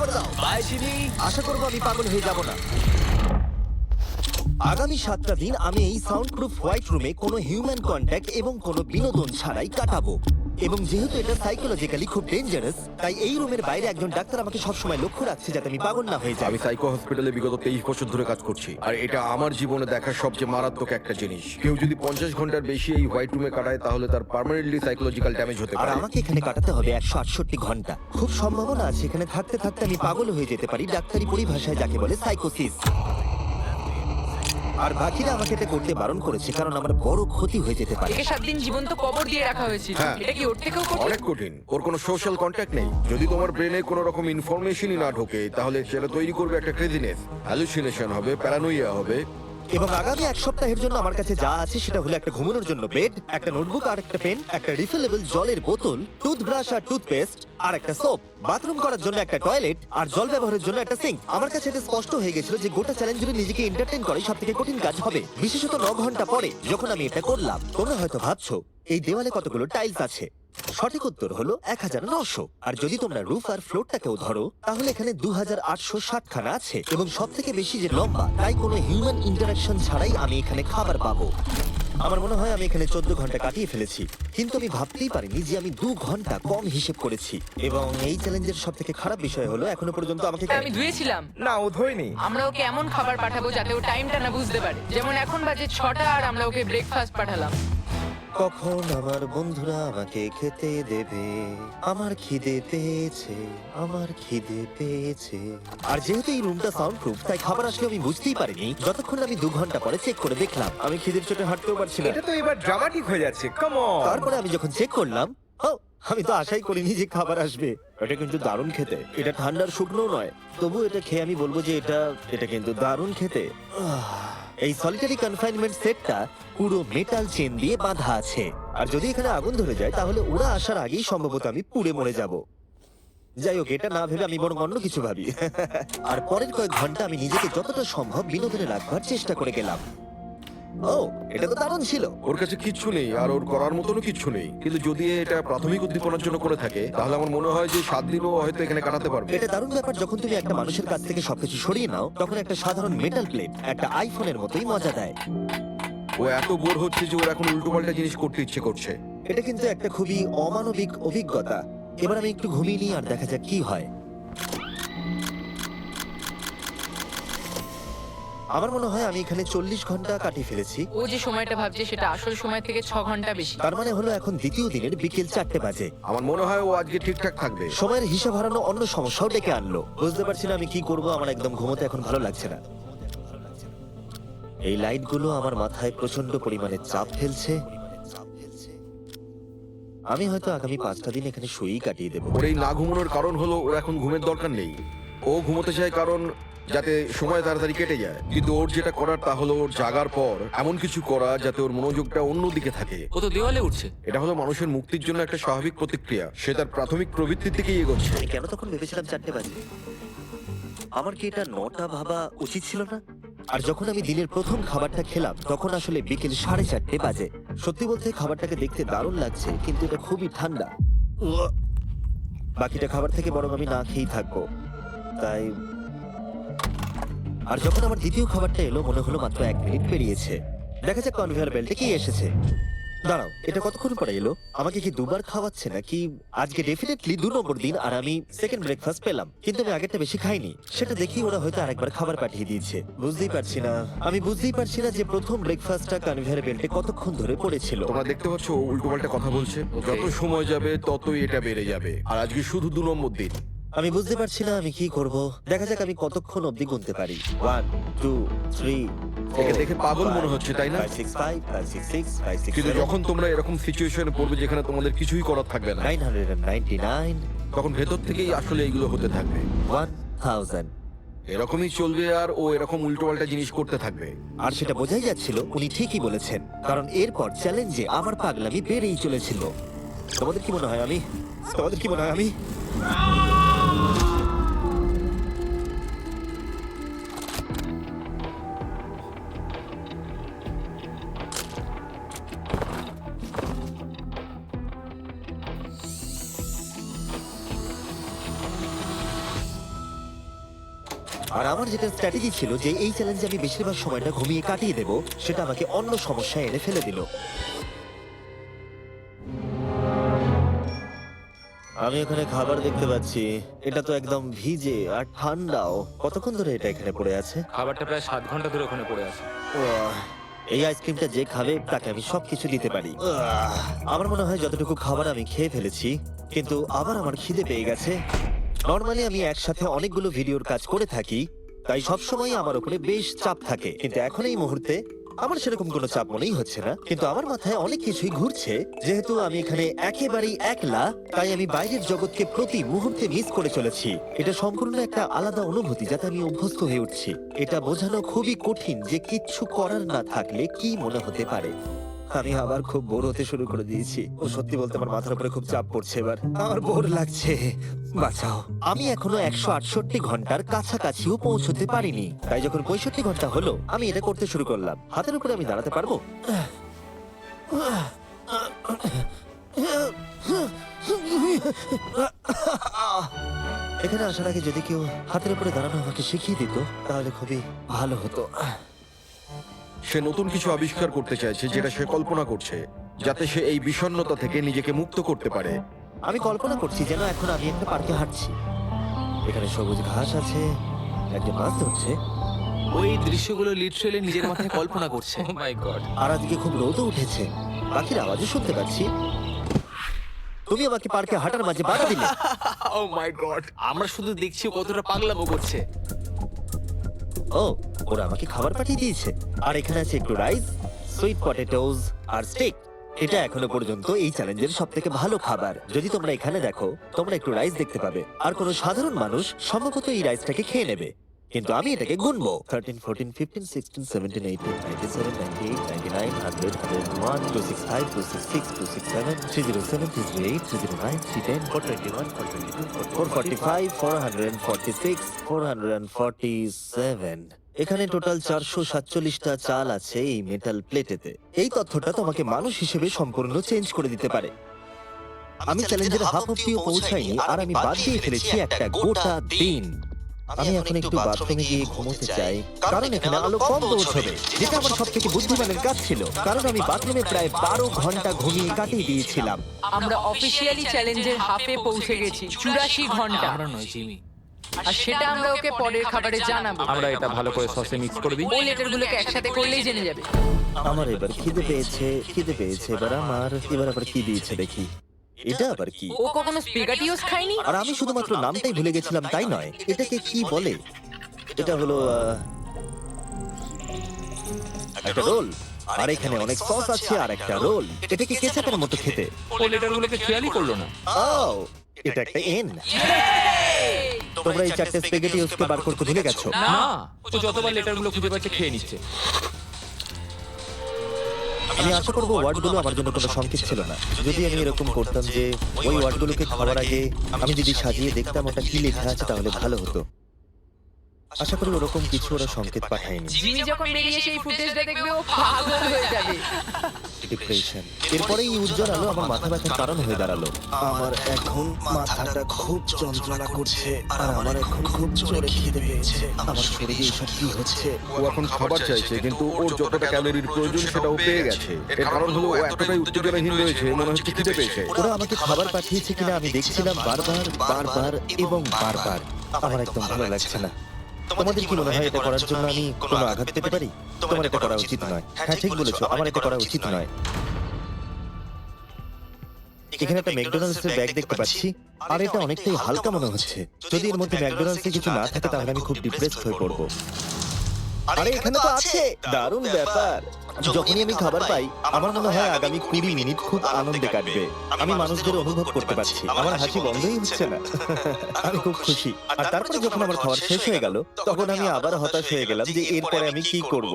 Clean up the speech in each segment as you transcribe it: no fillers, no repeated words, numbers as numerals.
করে দাও। Bye Jimmy. আশা করবো আমি পাগল হয়ে যাব না। আগামী 7টা দিন আমি এই সাউন্ড প্রুফ হোয়াইট রুমে কোনো হিউম্যান কন্ট্যাক্ট এবং কোনো বিনোদন ছাড়াই কাটাবো। এবং যেহেতু এটা সাইকোলজিক্যালি খুব ডেঞ্জারাস, তাই এই রুমের বাইরে একজন ডাক্তার আমাকে সবসময় লক্ষ্য রাখছে যাতে আমি পাগল না হয়ে যাই। আমি সাইকো হসপিটালে বিগত 23 বছর ধরে কাজ করছি, আর এটা আমার জীবনে দেখা সবচেয়ে মারাত্মক একটা জিনিস। কেউ যদি 50 ঘন্টার বেশি এই হোয়াইট রুমে কাটায় তাহলে তার পার্মানেন্টলি সাইকোলজিক্যাল ড্যামেজ হতে আর পারে। আমাকে এখানে কাটাতে হবে 168 ঘন্টা। খুব সম্ভাবনা আছে এখানে থাকতে থাকতে আমি পাগল হয়ে যেতে পারি, ডাক্তারি পরিভাষায় যাকে বলে সাইকোসিস। আর বাকিরা আমাকে এটা করতে বারণ করেছে কারণ আমার বড় ক্ষতি হয়ে যেতে পারে। একে 7 দিন জীবন্ত কবর দিয়ে রাখা হয়েছিল। হ্যাঁ। এটা কি ওর থেকেও কঠিন? অনেক কঠিন। ওর কোনো সোশ্যাল কন্ট্যাক্ট নেই। যদি তোমার ব্রেনে কোনো রকম ইনফরমেশনই না ঢোকে তাহলে সেটা তৈরি করবে একটা ক্রেজিনেস, হ্যালুসিনেশন হবে, প্যারানোইয়া হবে। এবং আগামী 1 সপ্তাহের জন্য আমার কাছে যা আছে সেটা হলো একটা ঘুমানোর জন্য বেড, একটা নোটবুক আর একটা পেন, একটা রিফিলেবল জলের বোতল, টুথব্রাশ আর টুথপেস্ট আর একটা সোপ, বাথরুম করার জন্য একটা টয়লেট আর জল ব্যবহারের জন্য একটা সিঙ্ক। আমার কাছে এটা স্পষ্ট হয়ে গেছিল যে গোটা চ্যালেঞ্জ জুড়ে নিজেকে এন্টারটেইন করে সবথেকে কঠিন কাজ হবে, বিশেষত 9 ঘন্টা পরে যখন আমি এটা করলাম। তোমরা হয়তো ভাবছো এই দেওয়ালে কতগুলো টাইলস আছে। সঠিক উত্তর হলো 1900। আর যদি তোমরা রুফ আর ফ্লোরটাকেও ধরো তাহলে এখানে 2860 খানা আছে এবং সব থেকে বেশি যে লম্বা, তাই কোনো হিউম্যান ইন্টারাকশন ছাড়াই আমি এখানে খাবার পাবো। আমার মনে হয় আমি এখানে 14 ঘন্টা কাটিয়ে ফেলেছি, কিন্তু আমি ভাবতেই পারিনি যে আমি 2 ঘন্টা কম হিসেব করেছি। এবং এই চ্যালেঞ্জের সব থেকে খারাপ বিষয় হলো এখনো পর্যন্ত আমাকে আমি ধুয়েছিলাম। না, ও ধোয়নি। আমরা ওকে এমন খাবার পাঠাবো যাতে ও টাইমটা না বুঝতে পারে। যেমন এখন বাজে 6টা আর আমরা ওকে ব্রেকফাস্ট পাঠালাম। কখন আমার বন্ধুরা আমাকে খেতে দেবে, আমার খিদে পেয়েছে, আমার খিদে পেয়েছে। আর যেহেতু এই রুমটা সাউন্ড প্রুফ, তাই খাবার আসলে আমি বুঝতেই পারিনি যতক্ষণ আমি 2 ঘন্টা পরে চেক করে দেখলাম। আমি খিদের চোটে হাঁটতেও পারছি না। এটা তো এবার ড্রামাটিক হয়ে যাচ্ছে। Come on. তারপরে আমি যখন চেক করলাম, আমি তো আশাই করিনি যে খাবার আসবে। এটা কিন্তু দারুণ খেতে। এটা ঠান্ডার শুকনো নয়, তবু এটা খেয়ে আমি বলবো যে এটা কিন্তু দারুণ খেতে। এই সলিটারি কনফাইনমেন্ট সেটটা পুরো মেটাল চেন দিয়ে বাঁধা আছে, আর যদি এখানে আগুন ধরে যায় তাহলে ওরা আসার আগেই সম্ভবত আমি পুড়ে মরে যাব। যাই হোক, এটা না ভেবে আমি বরং অন্য কিছু ভাবি। আর পরের কয়েক ঘন্টা আমি নিজেকে যতটা সম্ভব বিনোদনে রাখবার চেষ্টা করে গেলাম। ও, এটা তো দারুণ ছিল। ওর কাছে কিচ্ছু নেই আর ওর করার মতনও কিচ্ছু নেই, কিন্তু যদি এটা প্রাথমিক উদ্দীপনার জন্য করে থাকে তাহলে আমার মনে হয় যে 7 দিনও হয়তো এখানে কাটাতে পারবে। এটা দারুণ ব্যাপার, যখন তুমি একটা মানুষের কাছ থেকে সবকিছু সরিয়ে নাও তখন একটা সাধারণ মেটাল প্লেট একটা আইফোনের মতোই মজা দেয়। ও এত বোর হচ্ছে যে ওর এখন উল্টোপাল্টা জিনিস করতে ইচ্ছে করছে। এটা কিন্তু একটা খুবই অমানবিক অভিজ্ঞতা। এবার আমি একটু ঘুমিয়ে নিই আর দেখা যাক কি হয়। আমার মনে হয় আমি এখানে 40 ঘন্টা কাটিয়ে ফেলেছি। ও যে সময়টা ভাবছে সেটা আসল সময় থেকে 6 ঘন্টা বেশি। তার মানে হলো এখন দ্বিতীয় দিনের বিকেল 4টে বাজে। আমার মনে হয় ও আজকে ঠিকঠাক থাকবে। সময়ের হিসাব হারানো অন্য সমস্যাও ডেকে আনলো। বুঝতে পারছি না আমি কি করব, আমার একদম ঘুমোতে এখন ভালো লাগছে না। এই লাইটগুলো আমার মাথায় প্রচন্ড পরিমাণে চাপ ফেলছে। আমি হয়তো আগামী 5টা দিন এখানে শুয়েই কাটিয়ে দেবো। ওর এই না ঘুমানোর কারণ হলো ওর এখন ঘুমের দরকার নেই। ও ঘুমোতে চায় কারণ যাতে সময় তাড়াতাড়ি কেটে যায়, কিন্তু ওর যেটা করার তা হলো ওর জাগার পর এমন কিছু করা যাতে ওর মনোযোগটা অন্যদিকে থাকে। ও তো দেওয়ালে উঠছে। এটা হলো মানুষের মুক্তির জন্য একটা স্বাভাবিক প্রতিক্রিয়া। সে তার প্রাথমিক প্রবৃত্তির দিকেই এগোচ্ছে। আমি কেন তখন ভেবেছিলাম 4টে বাজে? আমার কি এটা 9টা ভাবা উচিত ছিল না? আর যখন আমি দিনের প্রথম খাবারটা খেলাম তখন আসলে বিকেল 4:30 বাজে। সত্যি বলতে খাবারটাকে দেখতে দারুণ লাগছে, কিন্তু এটা খুবই ঠান্ডা। বাকিটা খাবার থেকে বরং আমি না খেয়েই থাকবো। তাই আর যখন আমার দ্বিতীয় খাবারটা এলো মনে হলো মাত্র 1 মিনিট পেরিয়েছে। দেখা যাক কনভেয়ার বেল্টে কি এসেছে। দাঁড়াও, এটা কতক্ষণ পরে এলো? আমাকে কি দুবার খাওয়াচ্ছে নাকি? আজকে ডেফিনেটলি 2 নম্বর দিন আর আমি সেকেন্ড ব্রেকফাস্ট পেলাম, কিন্তু আমি আগেরটা বেশি খাইনি। সেটা দেখি ওরা হয়তো আরেকবার খাবার পাঠিয়ে দিয়েছে। বুঝতেই পারছি না, আমি বুঝতেই পারছি না যে প্রথম ব্রেকফাস্টটা কনভেয়ার বেল্টে কতক্ষণ ধরে পড়েছিল। তোমরা দেখতে পাচ্ছ ও উল্টোপাল্টা কথা বলছে। যত সময় যাবে ততই এটা বেড়ে যাবে, আর আজকে শুধু 2 নম্বর দিন। আমি বুঝতে পারছি না আমি কি করব। দেখা যাক আমি কতক্ষণ অবধি গুনতে পারি। 1 2 3 একে দেখে পাগল মনে হচ্ছে, তাই না? 5 6 5 5 6 6 5 6 কিন্তু যখন তোমরা এরকম সিচুয়েশনে পড়বে যেখানে তোমাদের কিছুই করার থাকবে না, 999 তখন ভেতর থেকেই আসলে এইগুলো হতে থাকবে। 1000। এরকমই চলবে আর ও এরকম উল্টোপাল্টা জিনিস করতে থাকবে। আর সেটা বোঝাই যাচ্ছিল উনি ঠিকই বলেছেন, কারণ এরপর চ্যালেঞ্জে আমার পাগলামি বেড়েই চলেছিল। তোমাদের কি মনে হয় আমি আর আমার যেটা স্ট্র্যাটেজি ছিল যে এই চ্যালেঞ্জে আমি বেশিরভাগ সময়টা ঘুমিয়ে কাটিয়ে দেব, সেটা আমাকে অন্য সমস্যায় এনে ফেলে দিল। আমি এখানে খাবার দেখতে পাচ্ছি, এটা তো একদম ভিজে আর ঠান্ডাও। কতক্ষণ ধরে এটা এখানে পড়ে আছে? খাবারটা প্রায় 7 ঘন্টা ধরে ওখানে পড়ে আছে। এই আইসক্রিমটা যে খাবে তাকে আমি সবকিছু দিতে পারি। আমার মনে হয় যতটুকু খাবার আমি খেয়ে ফেলেছি, কিন্তু আবার আমার খিদে পেয়ে গেছে। নর্মালি আমি একসাথে অনেকগুলো ভিডিওর কাজ করে থাকি, তাই সবসময় আমার উপরে বেশ চাপ থাকে, কিন্তু এখন এই মুহূর্তে আমার সেরকম কোনো চাপ মনেই হচ্ছে না। কিন্তু আমার মাথায় অনেক কিছুই ঘুরছে। যেহেতু আমি এখানে একেবারেই একলা, তাই আমি বাইরের জগৎকে প্রতি মুহূর্তে মিস করে চলেছি। এটা সম্পূর্ণ একটা আলাদা অনুভূতি যাতে আমি অভ্যস্ত হয়ে উঠছি। এটা বোঝানো খুবই কঠিন যে কিচ্ছু করার না থাকলে কি মনে হতে পারে। আমি আবার খুব বোর হতে শুরু করে দিয়েছি। ও সত্যি বলতে আমার মাথার উপরে খুব চাপ পড়ছে এবার। আমার বোর লাগছে, বাঁচাও। আমি এখনো 168 ঘন্টার কাছাকাছিও পৌঁছতে পারিনি, তাই যখন 65 ঘন্টা হলো আমি এটা করতে শুরু করলাম। হাতের উপরে আমি দাঁড়াতে পারবো? এখানে আসার আগে যদি কেউ হাতের উপরে দাঁড়ানো আমাকে শিখিয়ে দিত তাহলে খুবই ভালো হতো। সে নতুন কিছু আবিষ্কার করতে চাইছে যেটা সে কল্পনা করছে, যাতে সে এই বিষণ্ণতা থেকে নিজেকে মুক্ত করতে পারে। আমি কল্পনা করছি যেন এখন আমি একটা পার্কে হাঁটছি। এখানে সবুজ ঘাস আছে, একজন মাছ ধরছে, ওই দৃশ্যগুলো লিটারালি নিজের মাথায় কল্পনা করছে। ও মাই গড। আর আজকে খুব রোদও উঠেছে। পাখির আওয়াজও শুনতে পাচ্ছি। তুমি আমাকে পার্কে হাঁটার মাঝে বাধা দিলে। ও মাই গড, আমরা শুধু দেখছি ও কতটা পাগলামো করছে। ও, ওরা আমাকে খাবার পাঠিয়ে দিয়েছে। আর এখানে আছে একটু রাইস, সুইট পটেটোস আর স্টেক। এটা এখনো পর্যন্ত এই চ্যালেঞ্জের সবথেকে ভালো খাবার। যদি তোমরা এখানে দেখো, তোমরা একটু রাইস দেখতে পাবে। আর কোনো সাধারণ মানুষ সম্ভবত এই রাইসটাকে খেয়ে নেবে, কিন্তু আমি এটাকে গুনবো। 13, 14, 15, 16, 17, 18, 97, 98, 99, 100, 101, 265, 266, 267, 307, 308, 309, 310, 421, 422, 445, 446, 447। এখানে টোটাল 447টা চাল আছে এই মেটাল প্লেটেতে। এই তথ্যটা তোমাকে মানুষ হিসেবে সম্পূর্ণ চেঞ্জ করে দিতে পারে। আমি চ্যালেঞ্জের হাফ অব্দিও পৌঁছাইনি আর আমি বাদ দিয়ে ফেলেছি একটা গোটা দিন। আমি এখন একটু বাথরুমে গিয়ে ঘুমোতে চাই, কারণ এখানে আলো কম পৌঁছবে, যেটা আমার সব থেকে বুদ্ধিমানের কাজ ছিল, কারণ আমি বাথরুমে প্রায় 12 ঘন্টা ঘুমিয়ে কাটিয়ে দিয়েছিলাম। আমরা অফিসিয়ালি চ্যালেঞ্জের হাফে পৌঁছে গেছি, 84 ঘন্টা। আমরা নয় জিমি। আর সেটা আমরা ওকে পরের খাবারে জানাবো। আমরা এটা ভালো করে সসে মিক্স করে দিই। ও লেটারগুলোকে একসাথে করলেই জেনে যাবে। আমার এবার খিদে পেয়েছে এবার এবার আবার কি দিয়েছে দেখি। এটা আবার কি? ও কখনো স্পিগাটিওস খায়নি। আর আমি শুধুমাত্র নামটাই ভুলে গেছিলাম তাই নয়, এটাকে কি বলে? এটা হলো একটা রোল, আর এখানে অনেক সস আছে আর একটা রোল। এটা কি কেচাপের মতো খেতে? ও লেটারগুলোকে খেয়ালই করলো না। ও, এটা একটা এন। তোমরা এই 4টে স্প্যাগেটিওসকে বার করতে ভুলে গেছো। না, ও যতবার লেটারগুলো খুঁজে পাচ্ছে খেয়ে নিচ্ছে। আমি আশা করবো ওয়ার্ডগুলো আমার জন্য কোনো সংকেত ছিল না। যদি আমি এরকম করতাম যে ওই ওয়ার্ডগুলোকে খাওয়ার আগে আমি যদি সাজিয়ে দেখতাম ওটা কি লেখা আছে তাহলে ভালো হতো। আশা করি ওরকম কিছু ওরা সংকেত পাঠায়নি। জিমি যখন বেরিয়ে সেই ফুটেজটা দেখবে ও পাগল হয়ে যাবে। ডিপ্রেশন। এরপরেই এই উজ্জ্বল আলো আমার মাথা ব্যথার কারণ হয়ে দাঁড়ালো। আমার এখন মাথাটা খুব যন্ত্রণা করছে আর আমার এখন খুব জোরে খিদে পেয়েছে। আমার শরীরে এসব কি হচ্ছে? ও এখন খাবার চাইছে, কিন্তু ওর যতটা ক্যালোরির প্রয়োজন সেটাও পেয়ে গেছে। এর কারণ হলো ও এতটাই উত্তেজনাহীন রয়েছে, মনে হচ্ছে খিদে পেয়েছে। ওরা আমাকে খাবার পাঠিয়েছে কিনা আমি দেখছিলাম বারবার বারবার এবং বারবার। আমার একদম ভালো লাগছে না। তোমাদের কি মনে হয় এটা করার জন্য আমি কোনো আঘাত পেতে পারি? তোমার এটা করা উচিত নয়। হ্যাঁ, ঠিক বলেছো, আমার এটা করা উচিত নয়। এখানে একটা ম্যাকডোনাল্ডস এর ব্যাগ দেখতে পাচ্ছি, আর এটা অনেকটাই হালকা মনে হচ্ছে। যদি এর মধ্যে ম্যাকডোনাল্ডস এর কিছু না থাকে তাহলে আমি খুব ডিপ্রেসড হয়ে পড়বো। আরে এখানে তো আছে, দারুণ ব্যাপার। যখনই আমি খাবার পাই আমার মনে হয় আগামী 20 মিনিট খুব আনন্দে কাটবে। আমি মানুষদের অনুভব করতে পারছি, আমার হাসি বন্ধই হচ্ছে না। আমি খুব খুশি। আর তারপরে যখন আমার খাবার শেষ হয়ে গেল তখন আমি আবার হতাশ হয়ে গেলাম যে এরপরে আমি কি করব।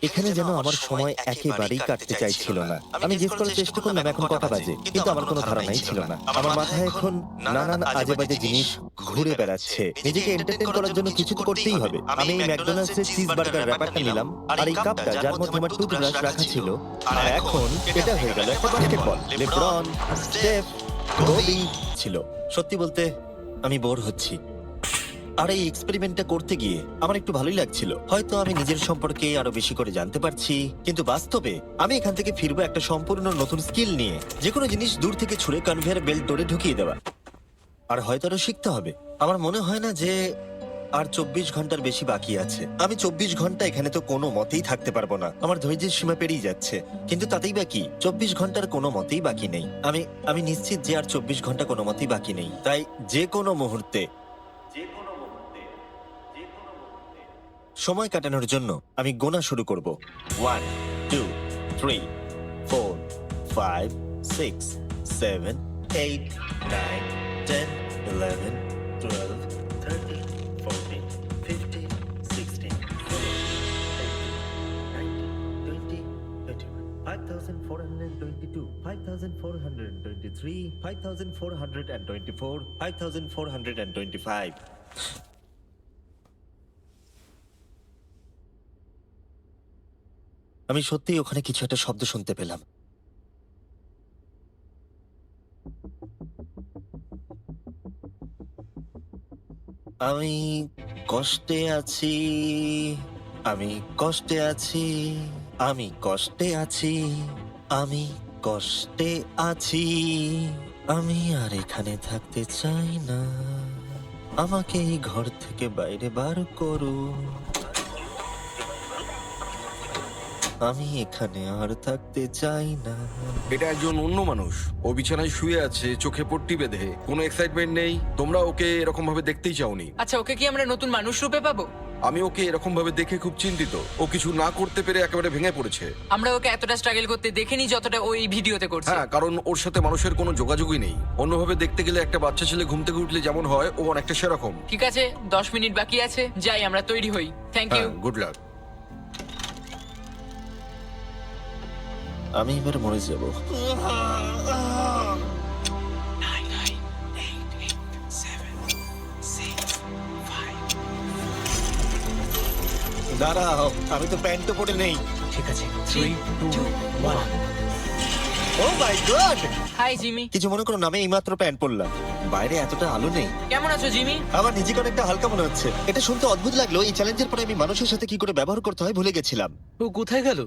এখানে যেন আমার সময় একেবারেই কাটতে চাইছিল না। আমি জিজ্ঞেস করার চেষ্টা করলাম এখন কটা বাজে, কিন্তু আমার কোনো ধারণাই ছিল না। আমার মাথায় এখন নানান আজে বাজে জিনিস ঘুরে বেড়াচ্ছে। নিজেকে এন্টারটেইন করার জন্য কিছু তো করতেই হবে। আমি এই ম্যাকডোনাল্ডস এর চিজ বার্গার র‍্যাপারটা নিলাম, আর এই কাপটা যার মধ্যে আমার টুথব্রাশ রাখা ছিল, আর এখন এটা হয়ে গেল একটা বাস্কেটবল। লেব্রন, স্টেফ, কোবি ছিল। সত্যি বলতে আমি বোর হচ্ছি। আর এই এক্সপেরিমেন্টটা করতে গিয়ে আমার একটু ভালোই লাগছিল। হয়তো আমি নিজের সম্পর্কে আরো বেশি করে জানতে পারছি, কিন্তু বাস্তবে আমি এখান থেকে ফিরবো একটা সম্পূর্ণ নতুন স্কিল নিয়ে, যে কোনো জিনিস দূর থেকে ছুঁড়ে কনভেয়ার বেল্ট ডোরে ঢুকিয়ে দেওয়া। আর হয়তো আরো শিখতে হবে। আমার মনে হয় না যে আর 24 ঘন্টার বেশি বাকি আছে। আমি 24 ঘন্টা এখানে তো কোনো মতেই থাকতে পারবো না, আমার ধৈর্যের সীমা পেরিয়ে যাচ্ছে। কিন্তু তাতেই বাকি 24 ঘন্টার কোনো মতেই বাকি নেই। আমি নিশ্চিত যে আর 24 ঘন্টা কোনো মতেই বাকি নেই। তাই যে কোনো মুহূর্তে সময় কাটানোর জন্য আমি গোনা শুরু করব। 1 2 3 4 5 6 7 8 9 10 11 12 13 14 15 16 17 18 19 20 5422 5423 5424 5425। আমি সত্যিই ওখানে কিছু একটা শব্দ শুনতে পেলাম। আমি কষ্টে আছি, আমি কষ্টে আছি, আমি কষ্টে আছি, আমি কষ্টে আছি, আমি আর এখানে থাকতে চাই না, আমাকে এই ঘর থেকে বাইরে বার করুন, আমি এখানে আর থাকতে চাই না। এটা একজন অন্য মানুষ। ও বিছানায় শুয়ে আছে, চোখে পট্টি বেঁধে, কোনো এক্সাইটমেন্ট নেই। তোমরা ওকে এরকম ভাবে দেখতেই চাওনি। আচ্ছা, ওকে কি আমরা নতুন মানুষ রূপে পাবো? আমি ওকে এরকম ভাবে দেখে খুব চিন্তিত। ও কিছু না করতে পেরে একেবারে ভেঙে পড়েছে। আমরা ওকে এতটা স্ট্রাগল করতে দেখিনি যতটা ও এই ভিডিওতে করছে। হ্যাঁ, কারণ ওর সাথে মানুষের কোনো যোগাযোগই নেই। অন্যভাবে দেখতে গেলে একটা বাচ্চা ছেলে ঘুম থেকে উঠলে যেমন হয়, ও অনেকটা সেরকম। ঠিক আছে, 10 মিনিট বাকি আছে, যাই আমরা তৈরি হই। Thank you. হ্যাঁ, গুড লাক। আমি এবার মরে যাব। দাঁড়াও, আমি তো প্যান্ট পরে নেই। ঠিক আছে 3 2 1 ও মাই গড! Hi Jimmy. কিছু মনে করো না, আমি এইমাত্র প্যান্ট পরলাম। বাইরে এতটা আলো নেই। কেমন আছো জিমি? আমার নিজেকে অনেকটা হালকা মনে হচ্ছে। এটা শুনতে অদ্ভুত লাগলো। এই চ্যালেঞ্জের পরে আমি মানুষের সাথে কি করে ব্যবহার করতে হয় ভুলে গেছিলাম। ও কোথায় গেল?